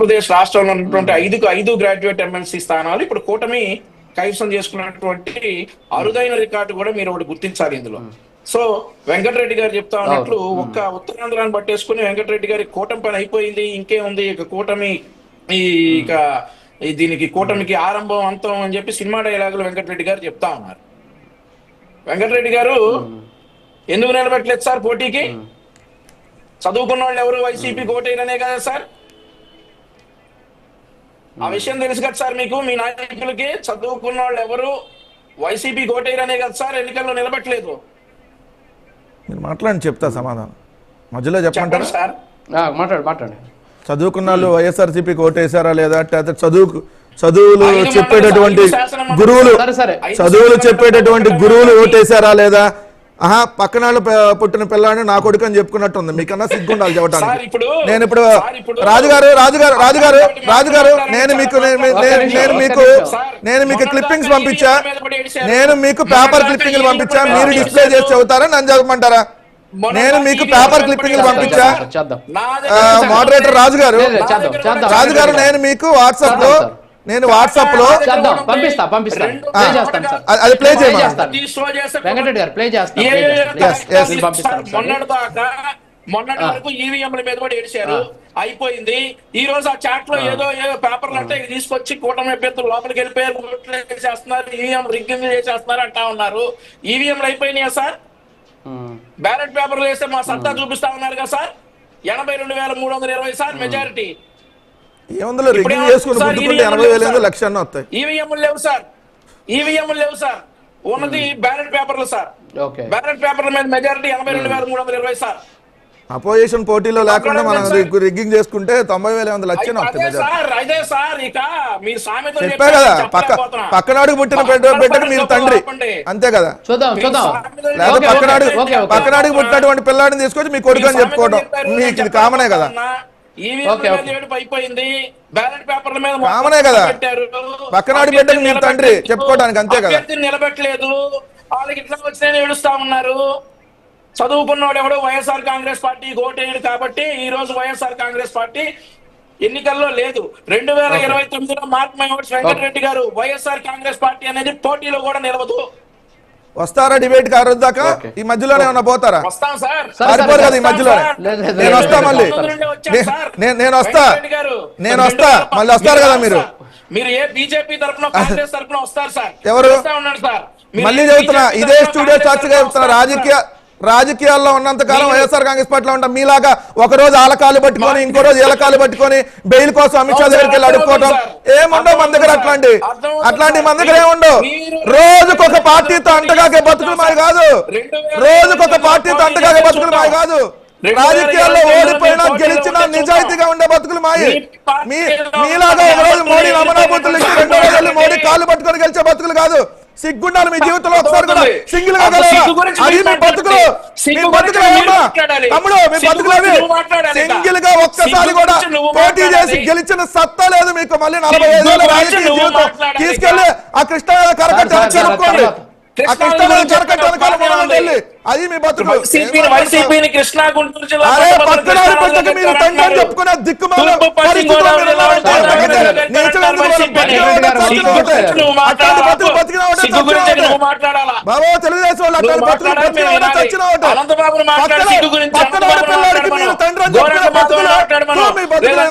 ఆంధ్రప్రదేశ్ రాష్ట్రంలో ఉన్నటువంటి ఐదు గ్రాడ్యుయేట్ ఎమ్మెల్సీ స్థానాలు ఇప్పుడు కూటమి కైవసం చేసుకున్నటువంటి అరుదైన రికార్డు కూడా మీరు ఒకటి గుర్తించాలి ఇందులో. సో వెంకటరెడ్డి గారు చెప్తా ఉన్నట్లు ఒక్క ఉత్తరాంధ్రాన్ని పట్టేసుకుని వెంకటరెడ్డి గారి కూటమి పని అయిపోయింది, ఇంకేముంది ఇక కూటమి ఇక దీనికి కూటమికి ఆరంభం అంతం అని చెప్పి సినిమా డైలాగులు వెంకటరెడ్డి గారు చెప్తా ఉన్నారు. వెంకటరెడ్డి గారు ఎందుకు నిలబెట్టలేదు సార్ పోటీకి? చదువుకున్న వాళ్ళు ఎవరు వైసీపీ ఓటేయరనే కదా సార్, ఆ విషయం తెలుసు కదా సార్ మీకు, మీ నాయకులకి చదువుకున్న వాళ్ళు ఎవరు వైసీపీ ఓటేయరనే కదా సార్ ఎన్నికల్లో నిలబెట్టలేదు. మీరు మాట్లాడండి, చెప్తా సమాధానం. మధ్యలో చెప్పంటారా సార్? మాట్లాడు. చదువుకున్న వాళ్ళు వైఎస్ఆర్సీపీకి ఓటేసారా లేదా, చదువులు చెప్పేటటువంటి గురువులు ఓటేసారా లేదా, పక్కన పుట్టిన పిల్లాన్ని నా కొడుకు అని చెప్పుకున్నట్టుంది. మీకన్నా సిగ్గుండాలి చెప్పడానికి. నేను ఇప్పుడు రాజుగారు నేను మీకు క్లిప్పింగ్స్ పంపించా, నేను మీకు పేపర్ క్లిప్పింగ్లు పంపించా, మీరు డిస్ప్లే చేసి చదువుతారా నన్ను చదవమంటారా? నేను మీకు పేపర్ క్లిప్పింగ్లు పంపించా. మోడరేటర్ రాజుగారు నేను మీకు వాట్సాప్ లో అది ప్లే మొన్నటి వరకు ఈవీఎంల మీద కూడా ఏడిచారు, అయిపోయింది. ఈ రోజు ఆ చాట్ లో ఏదో పేపర్లు అంటే తీసుకొచ్చి కూటమి అభ్యర్థులు లోపలికి వెళ్ళిపోయారు, ఓట్లు చేస్తున్నారు, ఈవీఎం రిగ్గింగ్ చేసేస్తున్నారు అంటా ఉన్నారు. ఈవీఎంలు అయిపోయినాయా సార్? బ్యాలెట్ పేపర్లు వేస్తే మా సత్తా చూపిస్తా ఉన్నారు కదా సార్. 82,320 sir majority. ఈవీఎంలు లేవు సార్, ఈవీఎంలు లేవు సార్, ఉన్నది బ్యాలెట్ పేపర్లు సార్. బ్యాలెట్ పేపర్ల మీద మెజారిటీ 82,320 సార్. అపోజిషన్ పోటీలో లేకుండా మనం రిగ్గింగ్ చేసుకుంటే 90,000 లక్షలు అదే సార్. ఇక మీరు చెప్పే కదా, పక్కనాడుగు పుట్టిన బిడ్డకు మీరు తండ్రి, అంతే కదా. లేదా పక్కనాడుగు పుట్టినటువంటి పిల్లాడిని తీసుకొచ్చి మీ కొడుకు అని చెప్పుకోవడం మీకు ఇది కామనే కదా. అయిపోయింది, బ్యాలెట్ పేపర్ల మీద కామనే కదా, పక్కనాడు బిడ్డకు మీరు తండ్రి చెప్పుకోవడానికి, అంతే కదా. నిలబెట్టలేదు, వాళ్ళకి ఇట్లా వచ్చిన ఏడుస్తా ఉన్నారు. చదువుకున్నవాడు ఎవడో వైఎస్ఆర్ కాంగ్రెస్ పార్టీ ఓటేయడు కాబట్టి ఈ రోజు వైఎస్ఆర్ కాంగ్రెస్ పార్టీ ఎన్నికల్లో లేదు. 2029లో మార్క్ మై వర్డ్స్ వెంకటరెడ్డి గారు, వైఎస్ఆర్ కాంగ్రెస్ పార్టీ అనేది పోటీలో కూడా నిలవదు. వస్తారా డిబేట్ కారు దాకా? ఈ మధ్యలోనే ఏమన్నా పోతారా? వస్తాం సార్, సరిపోరు కదా ఈ మధ్యలోనే. నేను వస్తా, మళ్ళీ నేను వస్తా మళ్ళీ వస్తారు కదా మీరు. మీరు ఏ బీజేపీ తరఫున కాంగ్రెస్ తరఫున వస్తారు సార్? ఎవరు ఉన్నాడు సార్? మళ్ళీ చెబుతున్నా, ఇదే స్టూడియో సాక్షిగా చెబుతున్నా, రాజకీయాల్లో ఉన్నంత కాలం వైఎస్ఆర్ కాంగ్రెస్ పార్టీలో ఉంటాం. మీలాగా ఒక రోజు ఆలకాలు పట్టుకొని ఇంకో రోజు ఏలకాలు పట్టుకొని బెయిల్ కోసం అమిత్ షా దగ్గరికి వెళ్ళి అడుక్కోవటం ఏముండవు మన దగ్గర. అట్లాంటి మన దగ్గర ఏముండవు. రోజుకొక పార్టీతో అంటగాగే బతుకులు మావి కాదు, రోజుకొక పార్టీతో అంటగాగే బతుకులు మావి కాదు. రాజకీయాల్లో ఓడిపోయినా గెలిచినా నిజాయితీగా ఉండే బతుకులు మాయి. మీలాగా ఒక రోజు మోడీ నమనాబూతులు ఇచ్చి రెండో రోజు మోడీ కాళ్ళు పట్టుకొని గెలిచే బతుకులు కాదు. సిగ్గుండాలి మీ జీవితంలో ఒకసారి కూడా సింగిల్ గా అది మీ బతుకులు, మీ బతుకులు తమ్ముడు, మీ బతుకులు అవి. సింగిల్ గా ఒక్కసారి కూడా పోటీ చేసి గెలిచిన సత్తా లేదు మీకు. మళ్ళీ 45 ఏళ్ళ రాజకీయ జీవితం తీసుకెళ్లి ఆ కృష్ణ కరకట్ట చెప్పుకోండి, ఆ కృష్ణ కరకట్ట అది మీ బతుకు. అరే పక్కనాడు బిడ్డకు మీరు తండ్రి అని చెప్పుకునే దిక్కుమాల బాబు తెలుగుదేశం వాళ్ళు అట్లాంటి బతుకులు బతికిన చచ్చిన పక్కనాడు పిల్లాడికి మీరు తండ్రి అని చెప్పుకునే బతుకులు మీ బతుకులు.